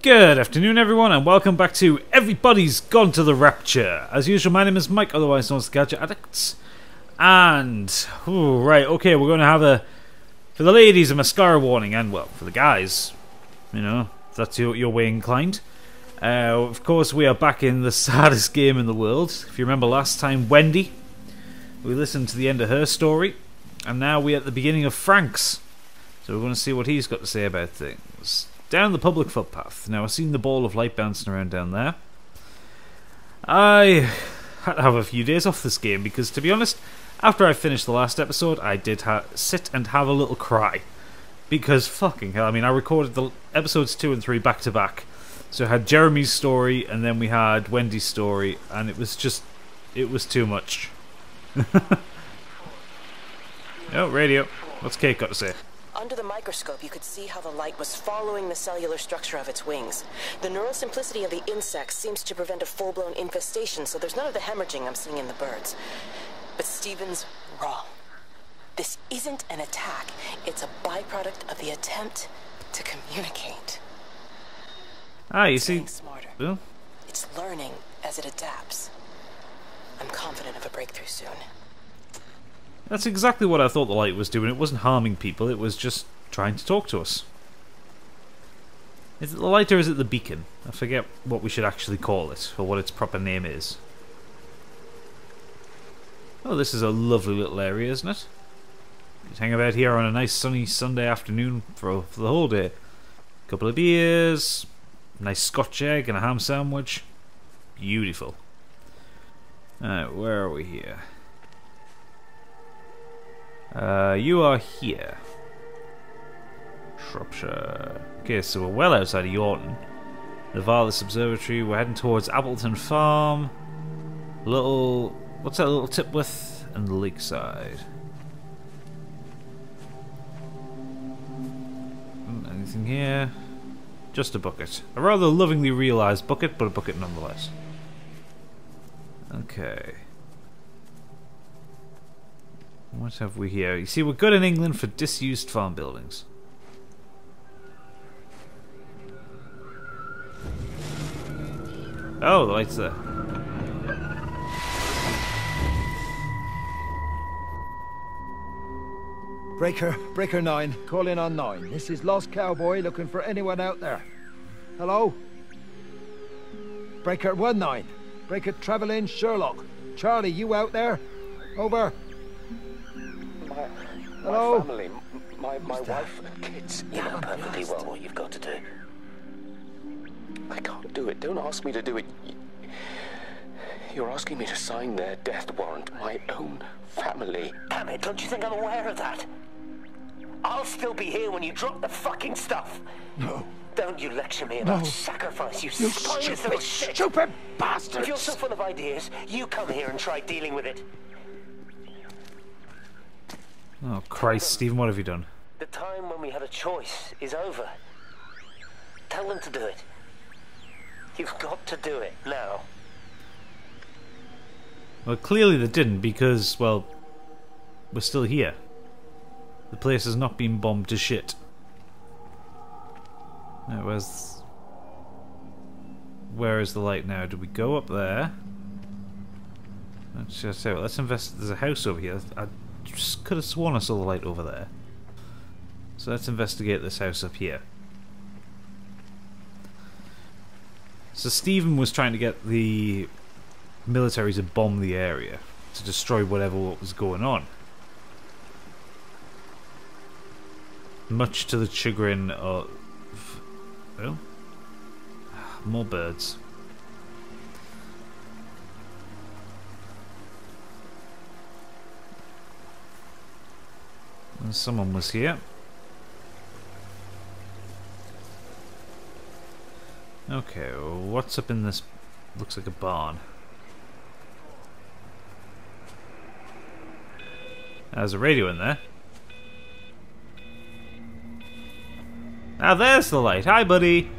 Good afternoon, everyone, and welcome back to Everybody's Gone to the Rapture. As usual, my name is Mike, otherwise known as Gadget Addicts. And, right, okay, we're going to have for the ladies, a mascara warning, and, well, for the guys, you know, if that's your way inclined. Of course, we are back in the saddest game in the world. If you remember last time, Wendy, we listened to the end of her story, and now we're at the beginning of Frank's. So we're going to see what he's got to say about things. Down the public footpath. Now, I've seen the ball of light bouncing around down there. I had to have a few days off this game because, to be honest, after I finished the last episode, I did sit and have a little cry. Because, fucking hell, I mean, I recorded the episodes 2 and 3 back to back. So I had Jeremy's story, and then we had Wendy's story, and it was too much. Oh, radio. What's Kate got to say? Under the microscope, you could see how the light was following the cellular structure of its wings. The neural simplicity of the insects seems to prevent a full-blown infestation, so there's none of the hemorrhaging I'm seeing in the birds. But Stephen's wrong. This isn't an attack. It's a byproduct of the attempt to communicate. Ah, you it's see... getting smarter. Well? It's learning as it adapts. I'm confident of a breakthrough soon. That's exactly what I thought the light was doing. It wasn't harming people, it was just trying to talk to us. Is it the light or is it the beacon? I forget what we should actually call it, or what its proper name is. Oh, this is a lovely little area, isn't it? You hang about here on a nice sunny Sunday afternoon for the whole day. Couple of beers, nice Scotch egg and a ham sandwich. Beautiful. Alright, where are we here? You are here. Shropshire. Okay, so we're well outside of Yaughton. The Varless Observatory. We're heading towards Appleton Farm. What's that little Tipworth? And the Lakeside. Anything here? Just a bucket. A rather lovingly realised bucket, but a bucket nonetheless. Okay. What have we here? You see, we're good in England for disused farm buildings. Oh, the light's there. Breaker 9, call in on 9. This is Lost Cowboy looking for anyone out there. Hello? Breaker 19. Breaker Travelin Sherlock. Charlie, you out there? Over. Hello? My family, my wife and kids. You know perfectly well what you've got to do. I can't do it. Don't ask me to do it. You're asking me to sign their death warrant. My own family. Damn it, don't you think I'm aware of that? I'll still be here when you drop the fucking stuff. No. Don't you lecture me about sacrifice, you spineless little shit. Stupid bastards! If you're so full of ideas, you come here and try dealing with it. Oh Christ, Stephen, what have you done? The time when we had a choice is over. Tell them to do it. You've got to do it now. Well, clearly they didn't because, well, we're still here. The place has not been bombed to shit. Now, where is the light now? Do we go up there? Let's just say, let's invest. There's a house over here. I just could have sworn I saw the light over there. So let's investigate this house up here. So Stephen was trying to get the military to bomb the area, to destroy what was going on. Much to the chagrin of... Oh? More birds. And someone was here. Okay, well, what's up in this? Looks like a barn. There's a radio in there. Ah, there's the light. Hi, buddy.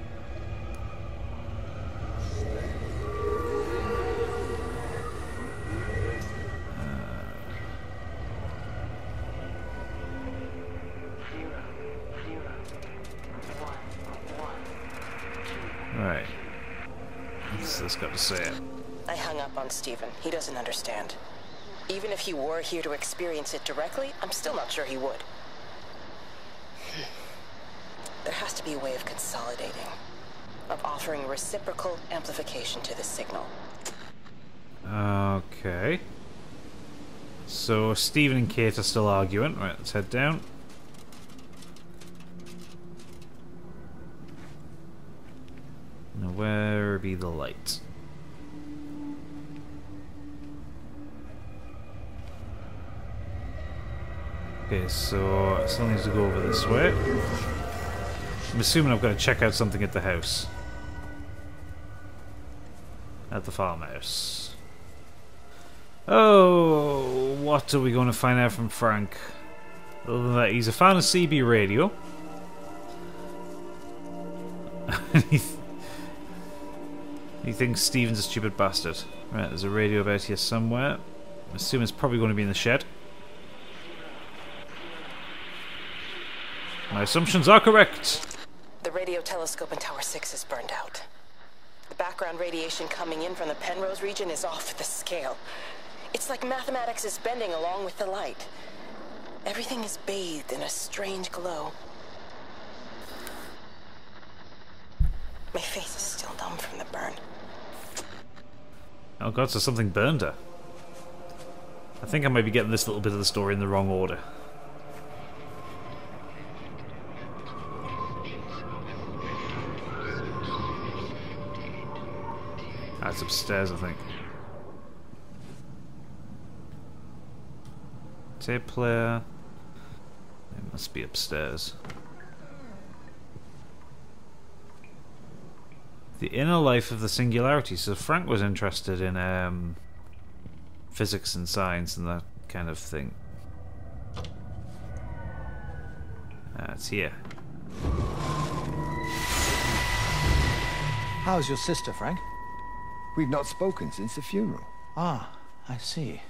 Right. What's this got to say? I hung up on Stephen. He doesn't understand. Even if he were here to experience it directly, I'm still not sure he would. There has to be a way of consolidating, of offering reciprocal amplification to the signal. Okay. So Stephen and Kate are still arguing. Right, let's head down. Now where be the light? Okay, so I still need to go over this way. I'm assuming I've got to check out something at the house. At the farmhouse. Oh, what are we going to find out from Frank? Other than that, he's a fan of CB radio. He thinks Steven's a stupid bastard. Right, there's a radio about here somewhere. I assume it's probably going to be in the shed. My assumptions are correct. The radio telescope in Tower 6 is burned out. The background radiation coming in from the Penrose region is off the scale. It's like mathematics is bending along with the light. Everything is bathed in a strange glow. My face is still numb from the burn. Oh god, so something burned her. I think I might be getting this little bit of the story in the wrong order. That's upstairs, I think. Tape player. It must be upstairs. The inner life of the singularity. So Frank was interested in physics and science and that kind of thing. It's here. How's your sister, Frank? We've not spoken since the funeral. Ah, I see.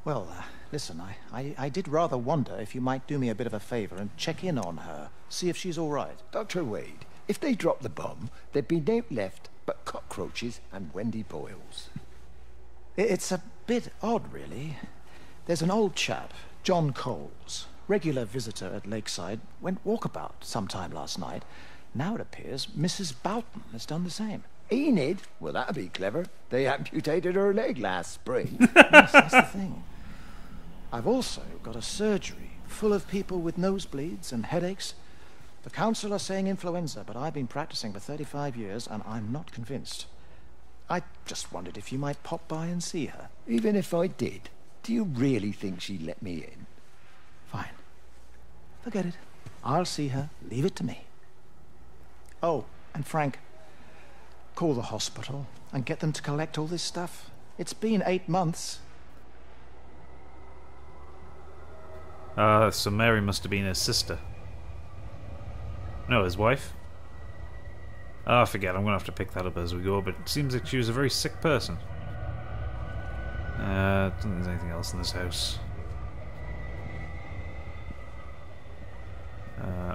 Well, listen, I did rather wonder if you might do me a bit of a favor and check in on her, see if she's all right. Dr. Wade, if they dropped the bomb, there'd be no left but cockroaches and Wendy Boyles. It's a bit odd, really. There's an old chap, John Coles, regular visitor at Lakeside, went walkabout sometime last night. Now it appears Mrs. Boughton has done the same. Enid? Well, that'd be clever. They amputated her leg last spring. Yes, that's the thing. I've also got a surgery full of people with nosebleeds and headaches. The council are saying influenza, but I've been practicing for 35 years and I'm not convinced. I just wondered if you might pop by and see her. Even if I did, do you really think she'd let me in? Fine. Forget it. I'll see her. Leave it to me. Oh, and Frank, call the hospital and get them to collect all this stuff. It's been 8 months. So Mary must have been his sister. No, his wife? Oh, forget, I'm going to have to pick that up as we go, but it seems like she was a very sick person. I don't think there's anything else in this house.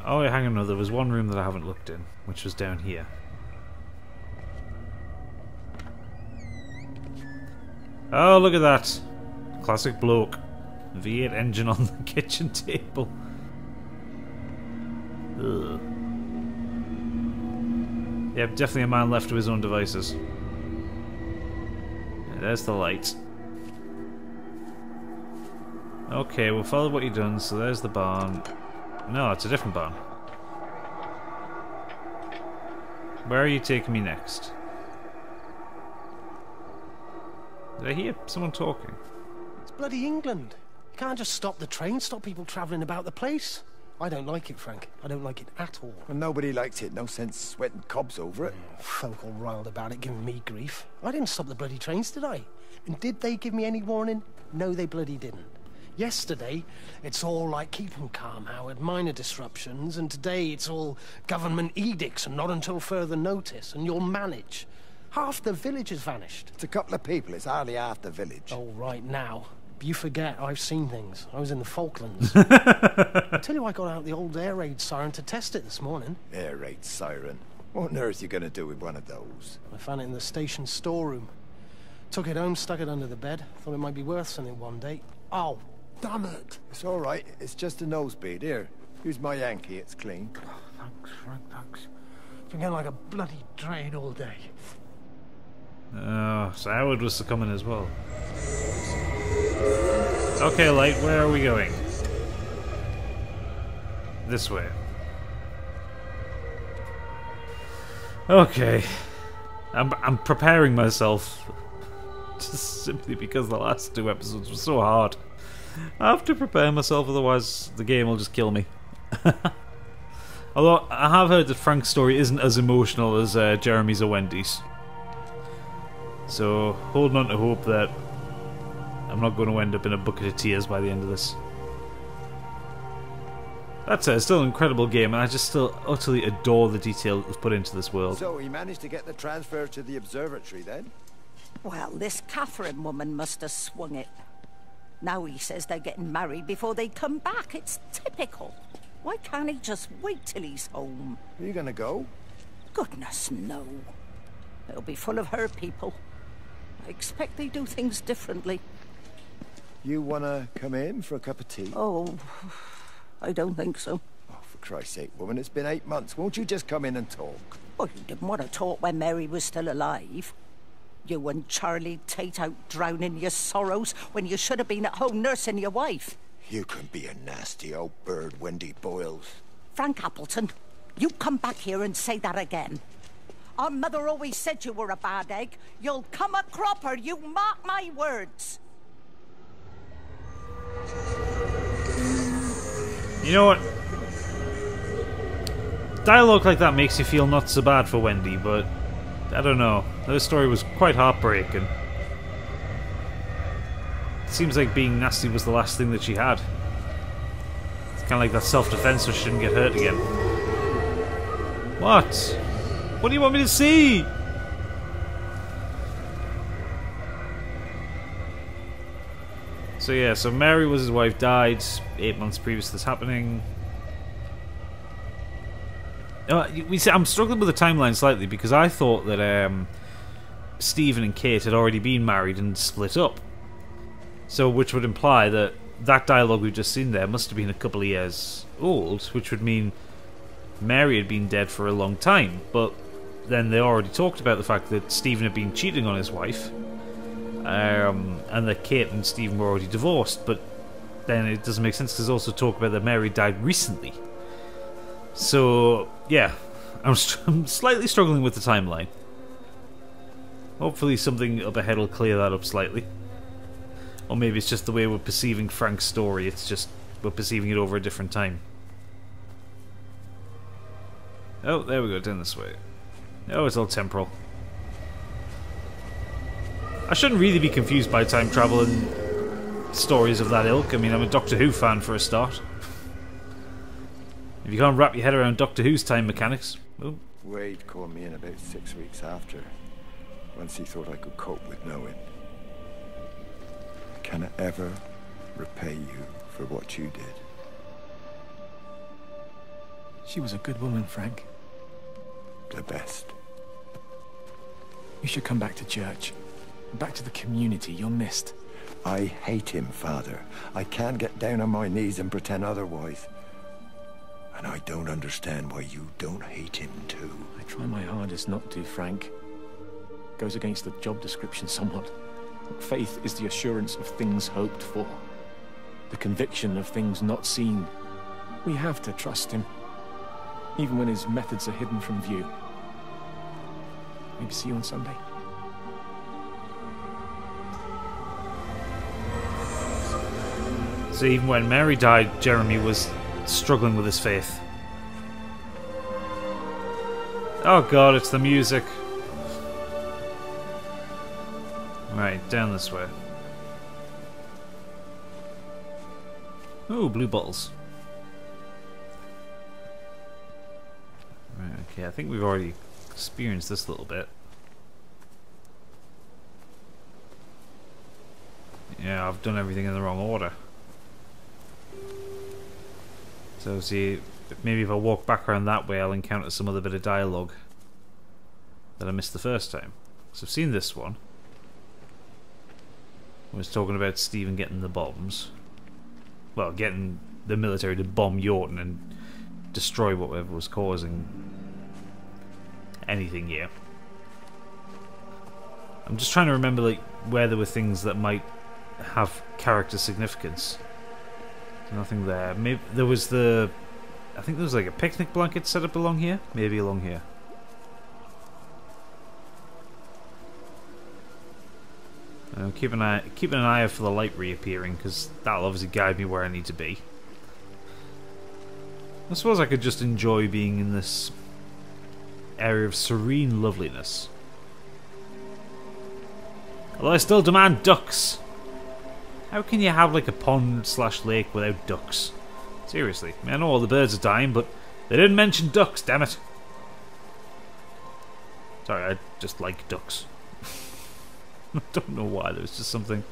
Oh, yeah, hang on, no, there was one room that I haven't looked in, which was down here. Oh, look at that. Classic bloke. V8 engine on the kitchen table. Ugh. Yep, definitely a man left to his own devices. Yeah, there's the light. Okay, we'll follow what you've done, so there's the barn. No, it's a different barn. Where are you taking me next? Did I hear someone talking? It's bloody England. You can't just stop the train, stop people travelling about the place. I don't like it, Frank. I don't like it at all. Well, nobody likes it. No sense sweating cobs over it. Folk all riled about it, giving me grief. I didn't stop the bloody trains, did I? And did they give me any warning? No, they bloody didn't. Yesterday, it's all like keep 'em calm, Howard, minor disruptions, and today it's all government edicts and not until further notice, and you'll manage. Half the village has vanished. It's a couple of people. It's hardly half the village. Oh, right now. You forget, I've seen things. I was in the Falklands. I tell you, I got out the old air raid siren to test it this morning. Air raid siren. What on earth are you going to do with one of those? I found it in the station storeroom. Took it home, stuck it under the bed. Thought it might be worth something one day. Oh, damn it! It's all right. It's just a nosebleed. Here, use my Yankee. It's clean. Thanks, Frank, thanks. Been getting like a bloody train all day. Oh, so Howard was succumbing as well. Okay, Light, where are we going? This way. Okay. I'm preparing myself. Just simply because the last 2 episodes were so hard. I have to prepare myself, otherwise the game will just kill me. Although, I have heard that Frank's story isn't as emotional as Jeremy's or Wendy's. So, holding on to hope that I'm not going to end up in a bucket of tears by the end of this. That's it, it's still an incredible game, and I just still utterly adore the detail that was put into this world. So, he managed to get the transfer to the observatory then? Well, this Catherine woman must have swung it. Now he says they're getting married before they come back. It's typical. Why can't he just wait till he's home? Are you going to go? Goodness, no. It'll be full of her people. I expect they do things differently. You want to come in for a cup of tea? Oh, I don't think so. Oh, for Christ's sake, woman, it's been 8 months. Won't you just come in and talk? Well, you didn't want to talk when Mary was still alive. You and Charlie Tate out drowning your sorrows when you should have been at home nursing your wife. You can be a nasty old bird, Wendy Boyles. Frank Appleton, you come back here and say that again. Our mother always said you were a bad egg. You'll come a cropper, you mark my words. You know what? Dialogue like that makes you feel not so bad for Wendy, but I don't know. Her story was quite heartbreaking. It seems like being nasty was the last thing that she had. It's kind of like that self-defense so she shouldn't get hurt again. What? What do you want me to see? So yeah, so Mary was his wife, died 8 months previous to this happening. We see, I'm struggling with the timeline slightly because I thought that Stephen and Kate had already been married and split up. So, which would imply that that dialogue we've just seen there must have been a couple of years old, which would mean Mary had been dead for a long time. But then they already talked about the fact that Stephen had been cheating on his wife, and that Kate and Stephen were already divorced. But then it doesn't make sense because there's also talk about that Mary died recently. So, yeah, I'm slightly struggling with the timeline. Hopefully something up ahead will clear that up slightly. Or maybe it's just the way we're perceiving Frank's story, it's just we're perceiving it over a different time. Oh, there we go, down this way. Oh, it's all temporal. I shouldn't really be confused by time travel and stories of that ilk. I mean, I'm a Doctor Who fan for a start. If you can't wrap your head around Doctor Who's time mechanics... Oh. Wade called me in about 6 weeks after, once he thought I could cope with knowing. Can I ever repay you for what you did? She was a good woman, Frank. The best. You should come back to church. Back to the community. You're missed. I hate him, Father. I can't get down on my knees and pretend otherwise. And I don't understand why you don't hate him too. I try my hardest not to, Frank. Goes against the job description somewhat. Faith is the assurance of things hoped for. The conviction of things not seen. We have to trust him. Even when his methods are hidden from view. Maybe see you on Sunday. So even when Mary died, Jeremy was struggling with his faith. Oh god, it's the music. Right, down this way. Ooh, blue bottles. Right, okay, I think we've already experienced this a little bit. Yeah, I've done everything in the wrong order. So see, maybe if I walk back around that way I'll encounter some other bit of dialogue. that I missed the first time. So I've seen this one. I was talking about Stephen getting the bombs. Well, getting the military to bomb Yaughton and destroy whatever was causing anything here. I'm just trying to remember like where there were things that might have character significance. There's nothing there. Maybe there was the... I think there was like a picnic blanket set up along here. Maybe along here. Keep an eye out for the light reappearing, because that'll obviously guide me where I need to be. I suppose I could just enjoy being in this area of serene loveliness. Although I still demand ducks. How can you have like a pond / lake without ducks? Seriously, I mean, I know all the birds are dying, but they didn't mention ducks, damn it. Sorry, I just like ducks. I don't know why, there's just something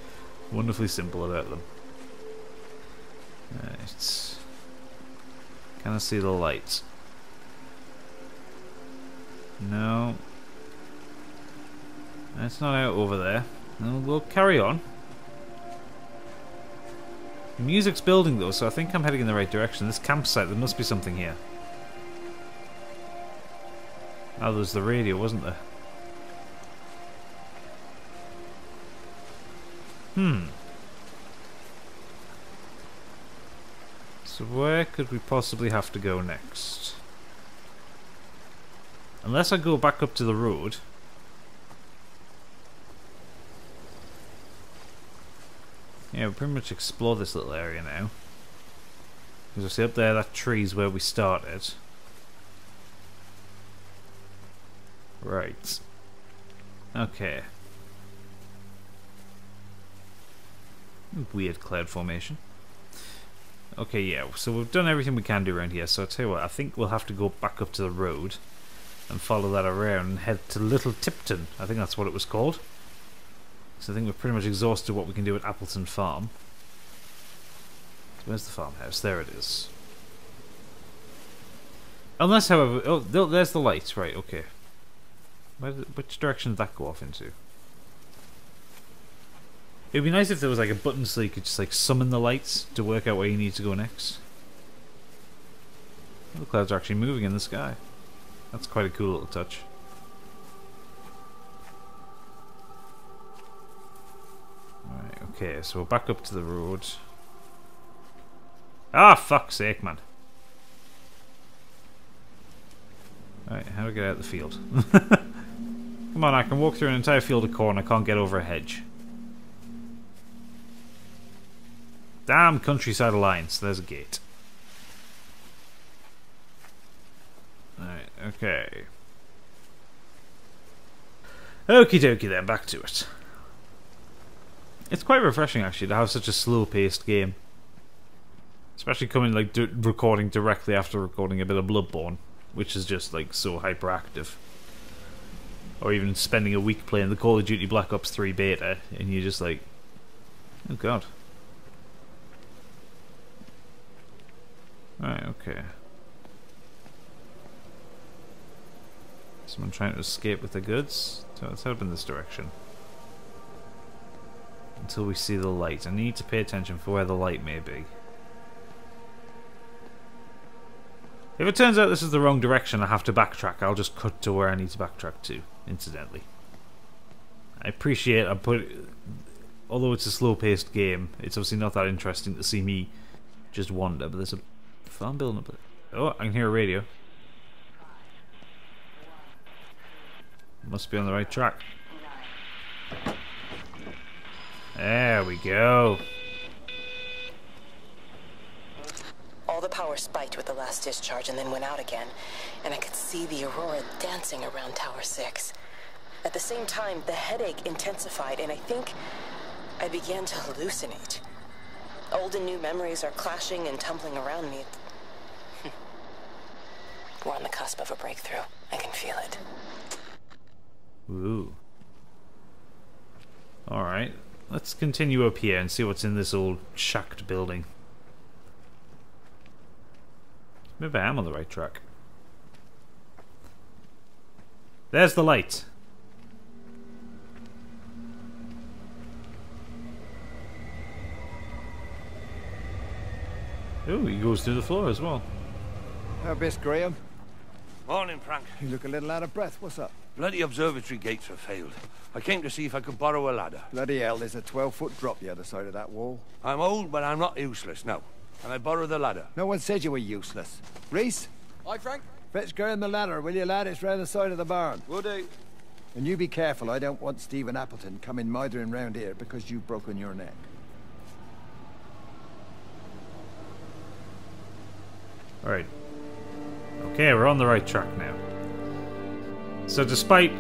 wonderfully simple about them. Right. Can I see the lights? No. It's not out over there. No, we'll carry on. The music's building though, so I think I'm heading in the right direction. This campsite, there must be something here. Oh, there was the radio, wasn't there? So where could we possibly have to go next? Unless I go back up to the road. Yeah, we'll pretty much explore this little area now. Because I see up there, that tree's where we started. Right. Okay. Weird cloud formation. Okay, yeah, so we've done everything we can do around here, so I'll tell you what, I think we'll have to go back up to the road and follow that around and head to Little Tipton. I think that's what it was called. So I think we've pretty much exhausted what we can do at Appleton Farm. So where's the farmhouse? There it is. Unless, however... Oh, there's the light. Right, okay. Which direction did that go off into? It would be nice if there was like a button so you could just like summon the lights to work out where you need to go next. Oh, the clouds are actually moving in the sky. That's quite a cool little touch. Right, okay, so we're back up to the road. Ah, fuck's sake, man. Right, how do I get out of the field? Come on, I can walk through an entire field of corn, I can't get over a hedge. Damn Countryside Alliance, there's a gate. Right, okay. Okie dokie then, back to it. It's quite refreshing actually to have such a slow-paced game. Especially coming like recording directly after recording a bit of Bloodborne, which is just like so hyperactive. Or even spending a week playing the Call of Duty Black Ops 3 beta and you're just like, oh god. Right, okay. Someone trying to escape with the goods? So let's head up in this direction. Until we see the light. I need to pay attention for where the light may be. If it turns out this is the wrong direction, I have to backtrack. I'll just cut to where I need to backtrack to, incidentally. I appreciate although it's a slow-paced game, it's obviously not that interesting to see me just wander, but there's a farm building up there. Oh, I can hear a radio. Must be on the right track. There we go. All the power spiked with the last discharge and then went out again, and I could see the aurora dancing around Tower 6. At the same time, the headache intensified, and I think I began to hallucinate. Old and new memories are clashing and tumbling around me. We're on the cusp of a breakthrough. I can feel it. Ooh. Alright, let's continue up here and see what's in this old shacked building. Maybe I am on the right track. There's the light. Oh, he goes through the floor as well. How best, Graham? Morning, Frank. You look a little out of breath. What's up? Bloody observatory gates have failed. I came to see if I could borrow a ladder. Bloody hell, there's a 12-foot drop the other side of that wall. I'm old, but I'm not useless, no. Can I borrow the ladder? No one said you were useless. Reese? Hi, Frank. Fetch Graham the ladder, will you, lad? It's round the side of the barn. Will do. And you be careful. I don't want Stephen Appleton coming mithering round here because you've broken your neck. Alright. Okay, we're on the right track now. So despite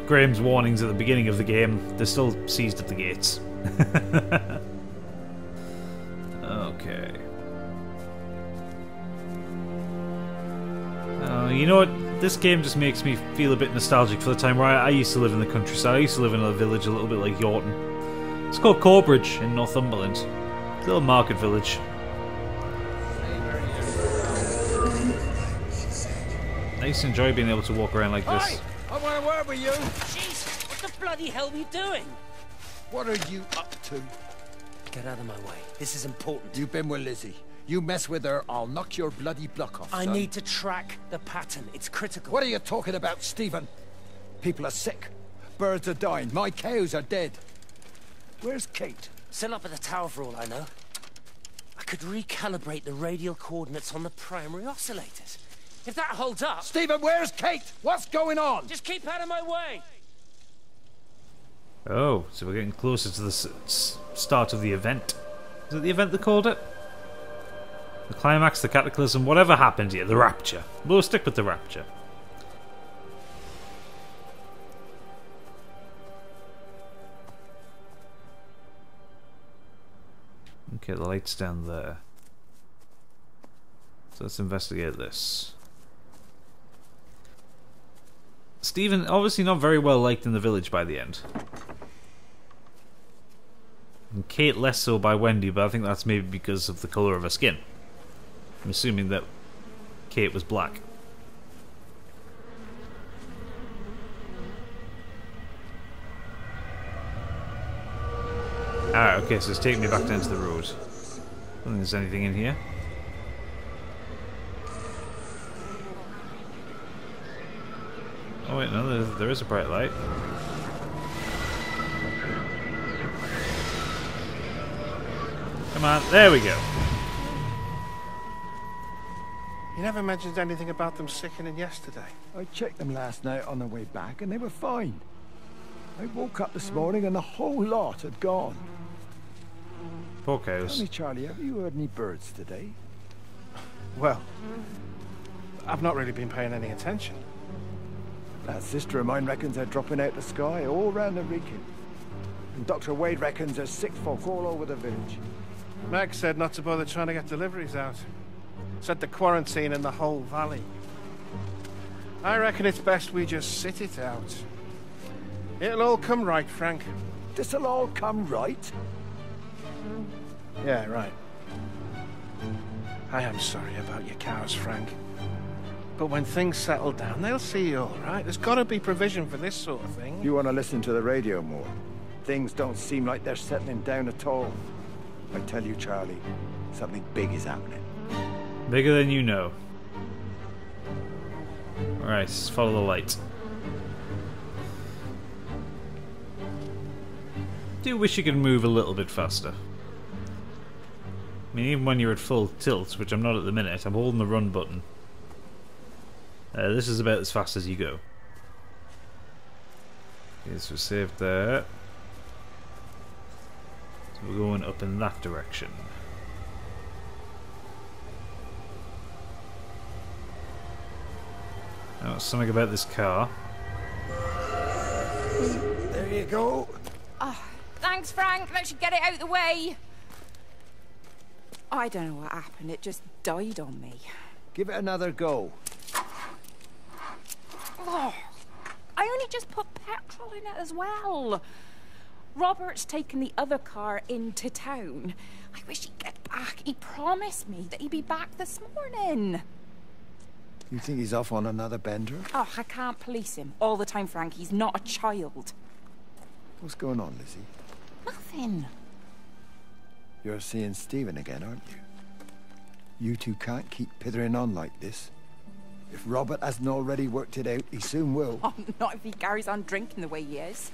Graham's warnings at the beginning of the game, they're still seized at the gates. Okay. You know what? This game just makes me feel a bit nostalgic for the time where I used to live in the countryside. I used to live in a village a little bit like Yaughton. It's called Corbridge in Northumberland. It's a little market village. I used to enjoy being able to walk around like this. Hey! I want to work with you! Jesus, what the bloody hell are you doing? What are you up to? Get out of my way. This is important. You've been with Lizzie. You mess with her, I'll knock your bloody block off, I son. need to track the pattern. It's critical. What are you talking about, Stephen? People are sick. Birds are dying. My cows are dead. Where's Kate? Still up at the tower for all I know. I could recalibrate the radial coordinates on the primary oscillators. If that holds up... Stephen, where's Kate? What's going on? Just keep out of my way! Oh, so we're getting closer to the start of the event. Is it the event they called it? The climax, the cataclysm, whatever happened here, the Rapture. We'll stick with the Rapture. Okay, the light's down there. So let's investigate this. Stephen, obviously not very well liked in the village by the end. And Kate less so by Wendy, but I think that's maybe because of the colour of her skin. I'm assuming that Kate was black. Alright, okay, so it's taking me back down to the road. I don't think there's anything in here. Oh wait, no, there is a bright light. Come on, there we go. You never mentioned anything about them sickening yesterday. I checked them last night on the way back and they were fine. I woke up this morning and the whole lot had gone. Poor cows. Tell me, Charlie, have you heard any birds today? Well, I've not really been paying any attention. That sister of mine reckons they're dropping out the sky all round the region. And Dr. Wade reckons there's sick folk all over the village. Meg said not to bother trying to get deliveries out. Said the quarantine in the whole valley. I reckon it's best we just sit it out. It'll all come right, Frank. This'll all come right? Yeah, right. I am sorry about your cows, Frank. But when things settle down, they'll see you all right. There's got to be provision for this sort of thing. You want to listen to the radio more. Things don't seem like they're settling down at all. I tell you, Charlie, something big is happening. Bigger than you know. Alright, let's follow the light. Do wish you could move a little bit faster. I mean, even when you're at full tilt, which I'm not at the minute, I'm holding the run button. This is about as fast as you go. Okay, so we're saved there. So we're going up in that direction. Now, something about this car. There you go. Oh, thanks, Frank. Let's get it out of the way. I don't know what happened. It just died on me. Give it another go. Oh, I only just put petrol in it as well. Robert's taken the other car into town. I wish he'd get back. He promised me that he'd be back this morning. You think he's off on another bender? Oh, I can't police him all the time, Frank. He's not a child. What's going on, Lizzie? Nothing. You're seeing Stephen again, aren't you? You two can't keep pithering on like this. If Robert hasn't already worked it out, he soon will. Oh, not if he carries on drinking the way he is.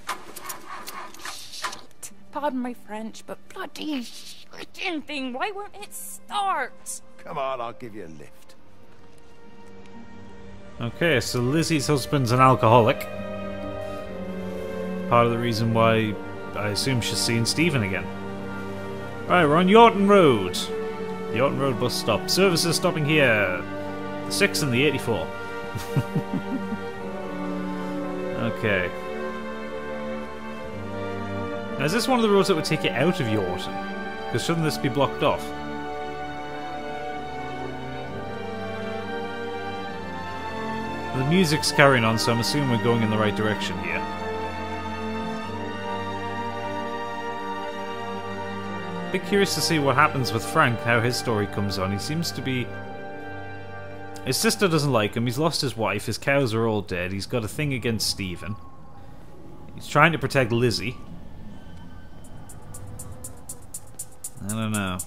Shit. Pardon my French, but bloody shitting thing, why won't it start? Come on, I'll give you a lift. Okay, so Lizzie's husband's an alcoholic. Part of the reason why I assume she's seeing Stephen again. Right, we're on Yaughton Road. The Yaughton Road bus stop. Services stopping here. The 6 and the 84. Okay. Now, is this one of the roads that would take you out of Yaughton? Because shouldn't this be blocked off? The music's carrying on, so I'm assuming we're going in the right direction here. Bit curious to see what happens with Frank, how his story comes on. He seems to be... His sister doesn't like him, he's lost his wife, his cows are all dead, he's got a thing against Stephen. He's trying to protect Lizzie. I don't know.